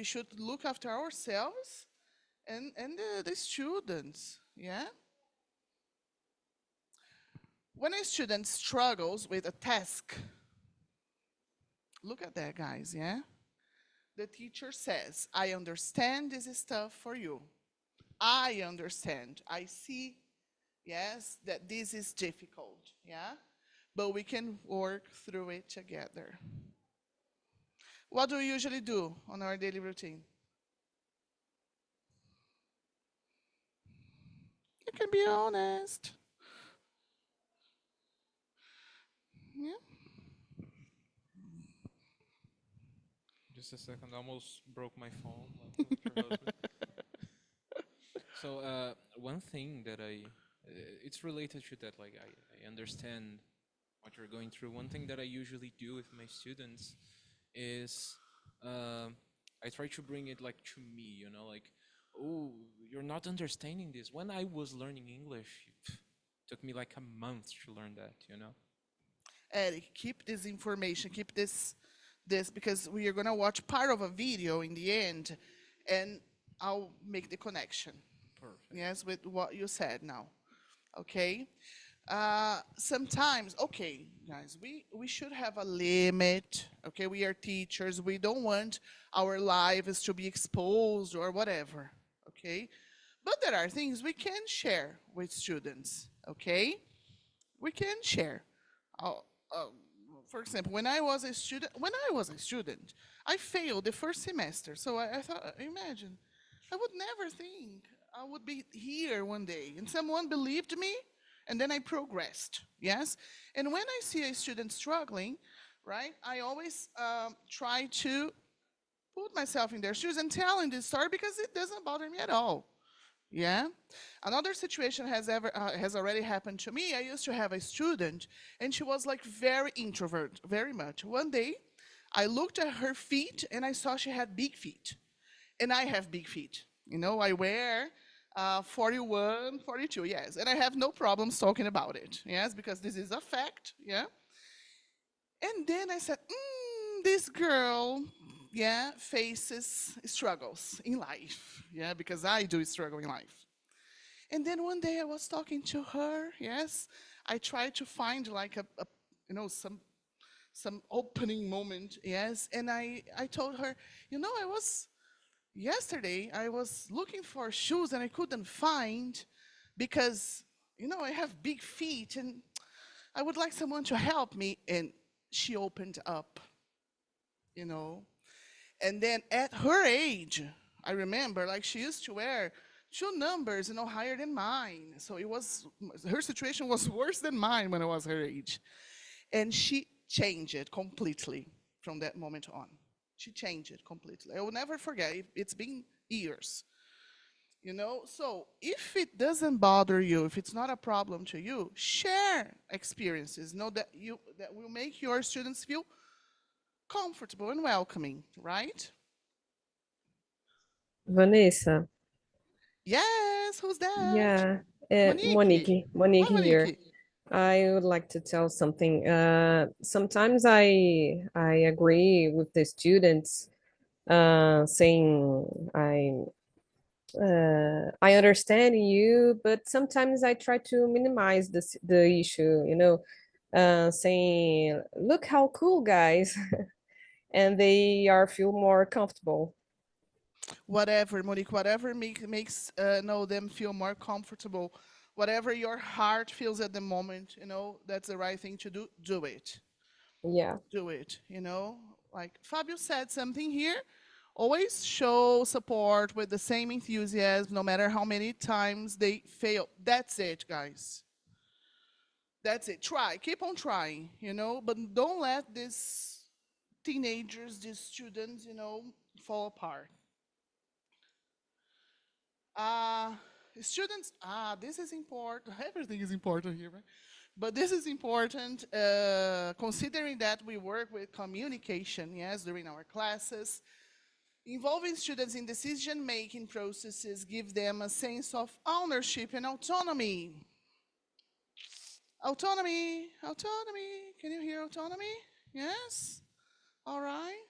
should look after ourselves and the students, yeah. When a student struggles with a task, look at that, guys, yeah. The teacher says, "I understand this is tough for you. I understand. I see, yes, that this is difficult, yeah, but we can work through it together." What do we usually do on our daily routine? You can be honest. Yeah. Just a second, I almost broke my phone, like with your husband. So one thing that it's related to that, like I understand what you're going through. One thing that I usually do with my students is I try to bring it like to me, like oh, you're not understanding this. When I was learning English, took me like a month to learn that, you know? Eric, keep this information, keep this because we are gonna watch part of a video in the end, and I'll make the connection. Perfect. Yes, with what you said now. Okay. Sometimes, okay, guys, we should have a limit. Okay, we are teachers. We don't want our lives to be exposed or whatever. Okay, but there are things we can share with students. Okay, we can share. Uh, uh, for example, when I was a student, I failed the first semester. So I thought, imagine, I would never think I would be here one day. And someone believed me, and then I progressed. Yes? And when I see a student struggling, right, I always try to put myself in their shoes and tell them this story because it doesn't bother me at all. Yeah. Another situation has already happened to me. I used to have a student, and she was like very introvert, very much. One day, I looked at her feet, and I saw she had big feet, and I have big feet. You know, I wear 41, 42, yes, and I have no problems talking about it. Yes, because this is a fact. Yeah. And then I said, this girl, yeah, faces struggles in life. Yeah, because I do struggle in life. And then one day I was talking to her. Yes, I tried to find like a some opening moment. Yes, and I told her, yesterday I was looking for shoes and I couldn't find because I have big feet and I would like someone to help me. And she opened up, you know. And then at her age, I remember like she used to wear two numbers, higher than mine. So her situation was worse than mine when I was her age. And she changed it completely from that moment on. She changed it completely. I will never forget. It's been years. So if it doesn't bother you, if it's not a problem to you, share experiences. Know that will make your students feel comfortable and welcoming, right? Vanessa, Yes, who's that? yeah, Monique. Monique Hi, here. Monique. I would like to tell something. Sometimes I agree with the students saying I understand you, but sometimes I try to minimize the issue, saying, look how cool, guys, and they are feel more comfortable. Whatever, Monique, whatever makes them feel more comfortable, whatever your heart feels at the moment, that's the right thing to do. Do it. Yeah. Do it. Like Fabio said something here. Always show support with the same enthusiasm, no matter how many times they fail. That's it, guys. That's it. Try. Keep on trying, but don't let these teenagers, these students, fall apart. Uh, Students, this is important. Everything is important here, right? But this is important considering that we work with communication, yes, during our classes. Involving students in decision-making processes give them a sense of ownership and autonomy. Autonomy, autonomy. Can you hear autonomy? Yes? All right.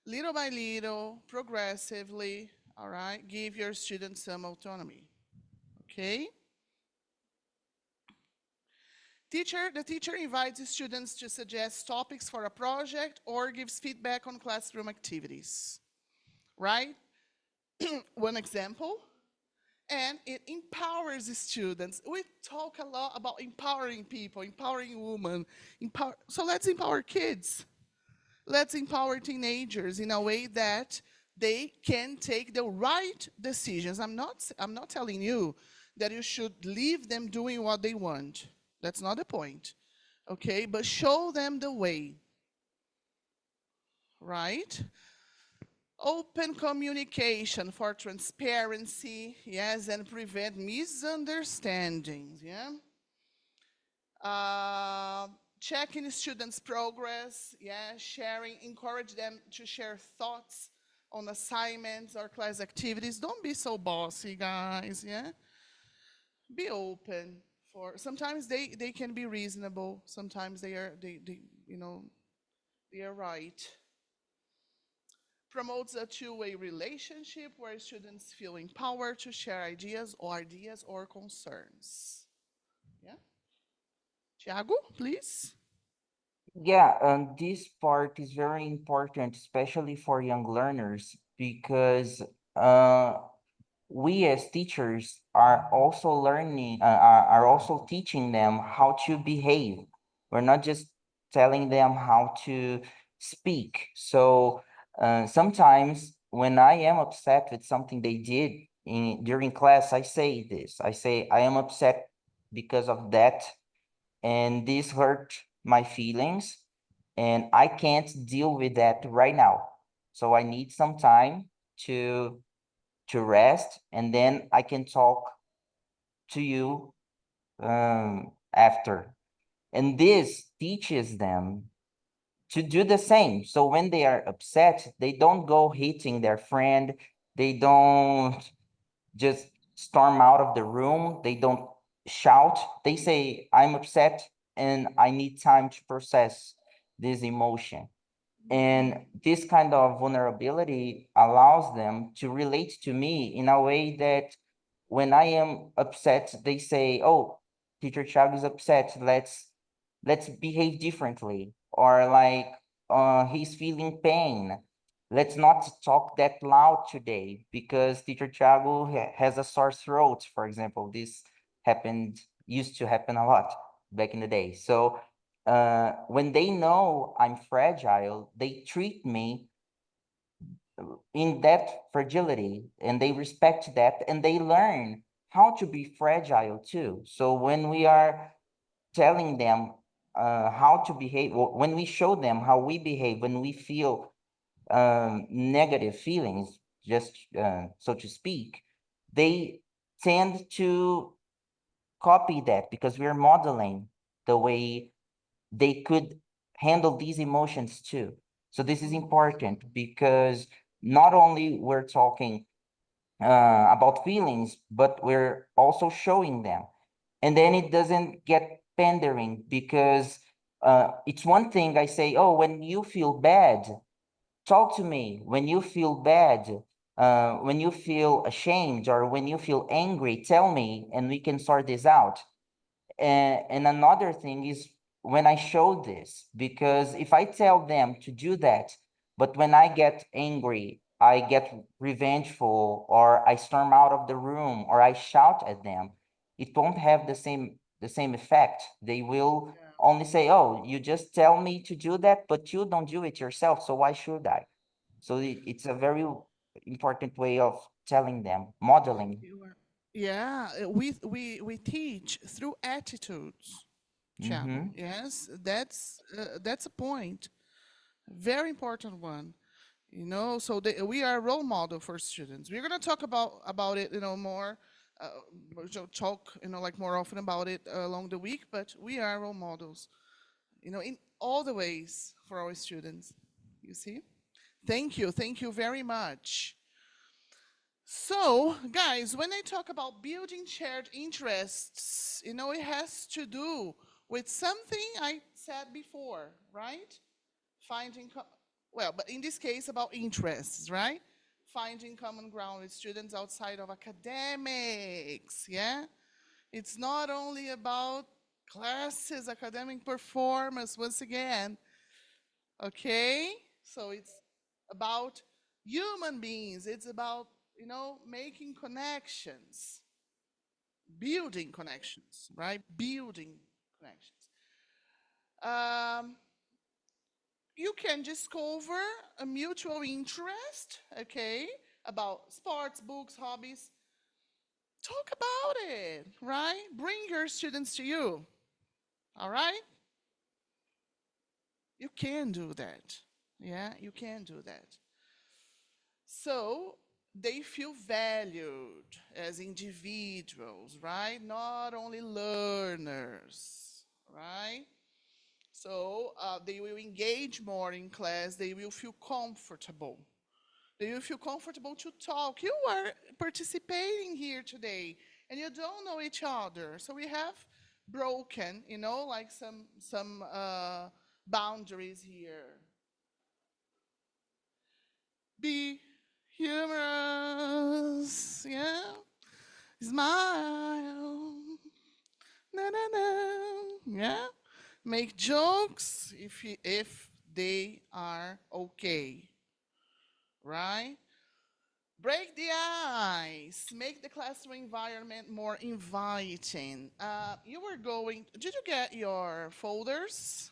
Little by little, progressively, all right, give your students some autonomy. Okay? The teacher invites the students to suggest topics for a project or gives feedback on classroom activities. Right? One example. And it empowers the students. We talk a lot about empowering people, empowering women. So let's empower kids. Let's empower teenagers in a way that they can take the right decisions. I'm not telling you that you should leave them doing what they want. That's not the point. Okay? But show them the way. Right? Open communication for transparency, yes, and prevent misunderstandings, yeah. Checking students' progress, yeah, encourage them to share thoughts on assignments or class activities. Don't be so bossy, guys, yeah? Be open for, sometimes they can be reasonable, sometimes they you know, they are right. Promotes a two-way relationship where students feel empowered to share ideas or concerns. Yeah? Tiago, please. Yeah, and this part is very important, especially for young learners, because uh, we as teachers are also are also teaching them how to behave. We're not just telling them how to speak. So sometimes when I am upset with something they did during class, I say this. I say, I am upset because of that, and this hurt my feelings, and I can't deal with that right now. So I need some time to rest, and then I can talk to you after. And this teaches them to do the same. So when they are upset, they don't go hitting their friend. They don't just storm out of the room. They don't shout. They say, I'm upset and I need time to process this emotion. And this kind of vulnerability allows them to relate to me in a way that when I am upset, they say, "Oh, teacher Thiago is upset. Let's behave differently." Or like, he's feeling pain. Let's not talk that loud today because teacher Thiago has a sore throat, for example. This used to happen a lot back in the day. So when they know I'm fragile, they treat me in that fragility and they respect that and they learn how to be fragile too. So when we are telling them how to behave, when we show them how we behave, when we feel negative feelings, just so to speak, they tend to copy that because we're modeling the way they could handle these emotions too. So this is important because not only we're talking about feelings, but we're also showing them. And then it doesn't get pandering because it's one thing I say, oh, when you feel bad, talk to me. When you feel bad, when you feel ashamed or when you feel angry, tell me and we can sort this out. And another thing is when I show this, because if I tell them to do that, but when I get angry, I get revengeful, or I storm out of the room, or I shout at them, it won't have the same effect. They will only say, "Oh, you just tell me to do that, but you don't do it yourself, so why should I?" So it's a very important way of telling them, modeling. Yeah, we teach through attitudes, Thiago. Mm-hmm. Yes, that's a point, very important one. You know, so we are a role model for students. We're gonna talk about it, you know, more. Talk, you know, like more often about it along the week. But we are role models, you know, in all the ways for our students. You see. Thank you very much. So, guys, when I talk about building shared interests, you know, it has to do with something I said before, right? Finding, well, but in this case, about interests, right? Finding common ground with students outside of academics, yeah? It's not only about classes, academic performance, once again, okay? So it's about human beings. It's about, you know, making connections, building connections, right? Building connections. Um, you can discover a mutual interest, okay, about sports, books, hobbies. Talk about it, right? Bring your students to you, all right? You can do that. Yeah, you can do that. So they feel valued as individuals, right? Not only learners, right? So they will engage more in class, they will feel comfortable. Do you feel comfortable to talk? You are participating here today, and you don't know each other. So we have broken, like some boundaries here. Be humorous, yeah. Smile, na na na, yeah. Make jokes if they are okay, right? Break the ice. Make the classroom environment more inviting. Did you get your folders?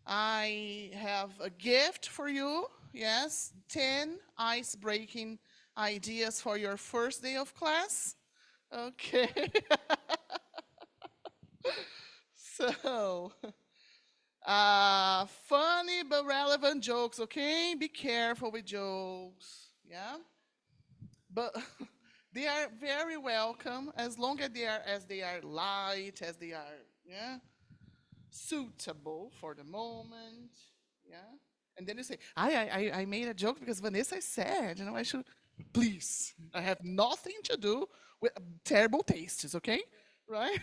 I have a gift for you. Yes, 10 ice breaking ideas for your first day of class. Okay. So, funny but relevant jokes, okay? Be careful with jokes. Yeah? But they are very welcome as long as they are light, as they are, yeah, suitable for the moment. Yeah. And then you say, I made a joke because Vanessa said, I should. Please, I have nothing to do with terrible tastes, okay? Right?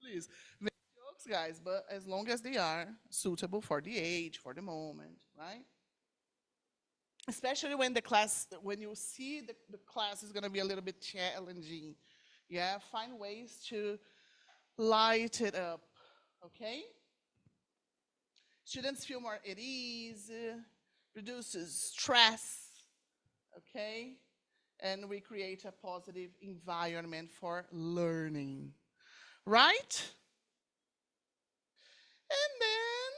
Please make jokes, guys, but as long as they are suitable for the age, for the moment, right? Especially when you see the class is going to be a little bit challenging. Yeah, find ways to light it up, okay? Students feel more at ease, reduces stress, okay? And we create a positive environment for learning, right? And then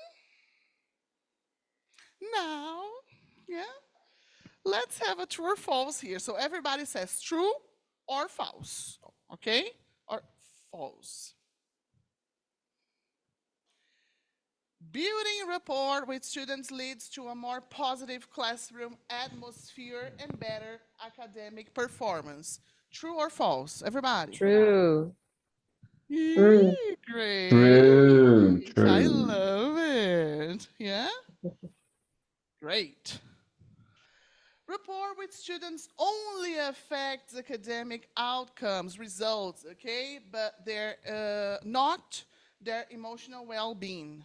now, yeah, let's have a true or false here. So everybody says true or false, okay? Or false. Building rapport with students leads to a more positive classroom atmosphere and better academic performance. True or false, everybody? True. True. Yee, True, great. I true. love it. Yeah? Great. Rapport with students only affects academic outcomes, results, okay? But they're not their emotional well-being.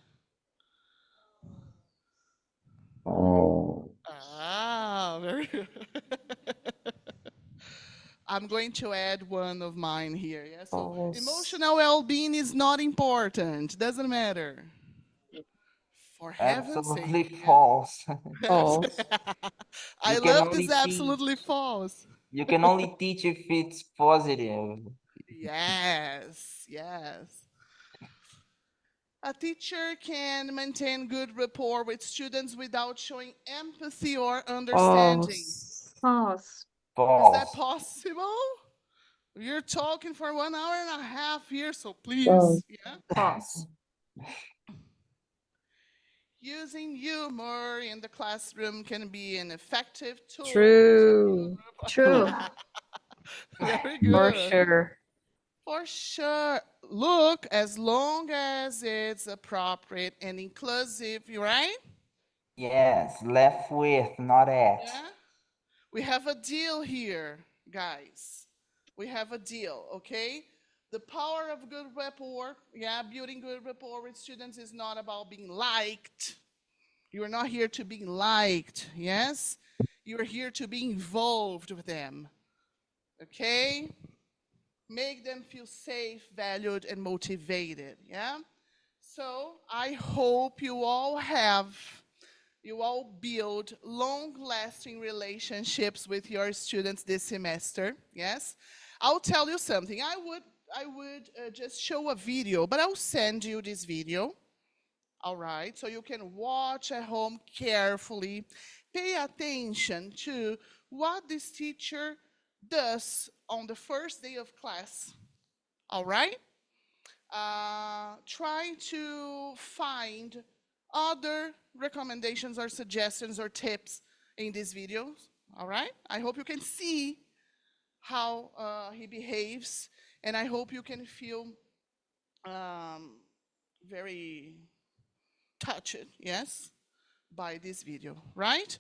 Oh, Very good. I'm going to add one of mine here. Yeah. So False. emotional well-being is not important. Doesn't matter. For heaven's sake. Absolutely Yeah. false. Yes. False. I You can love this only absolutely teach. false. You can only teach if it's positive. Yes. Yes. A teacher can maintain good rapport with students without showing empathy or understanding. False. False. Is that False. possible? You're talking for 1 hour and a half here, so please, False. yeah. False. Using humor in the classroom can be an effective tool to build True. True. rapport. Very For good. sure. For sure. Look, as long as it's appropriate and inclusive, right? Yes, left with, not at. Yeah. We have a deal here, guys. We have a deal, okay? The power of good rapport, yeah, building good rapport with students is not about being liked. You are not here to be liked, yes? You are here to be involved with them, okay? Make them feel safe, valued, and motivated, yeah? So I hope you all build long-lasting relationships with your students this semester, yes? I'll tell you something. I would just show a video, but I'll send you this video. All right, so you can watch at home carefully. Pay attention to what this teacher does on the first day of class. All right? Try to find other recommendations or suggestions or tips in these videos. All right? I hope you can see how he behaves, and I hope you can feel um, very touched, yes, by this video, right?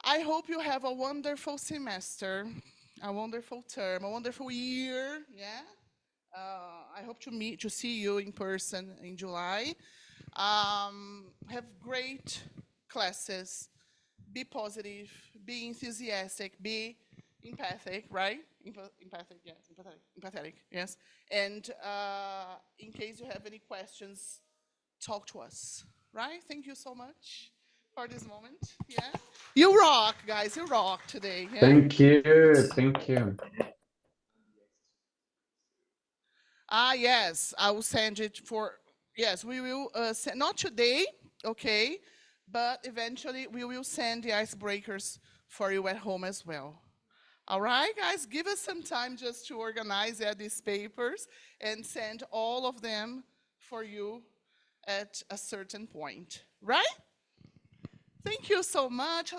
I hope you have a wonderful semester, a wonderful term, a wonderful year. Yeah. I hope to see you in person in July. Have great classes. Be positive. Be enthusiastic. Be empathic. Right? Empathic. Yes. Empathetic. Yes. And in case you have any questions, talk to us. Right? Thank you so much for this moment. Yeah. You rock, guys. You rock today. Yeah. Thank you. Thank you. Ah, yes, I will send it for, yes, we will send, not today, okay, but eventually we will send the icebreakers for you at home as well. All right, guys, give us some time just to organize these papers and send all of them for you at a certain point, right? Thank you so much.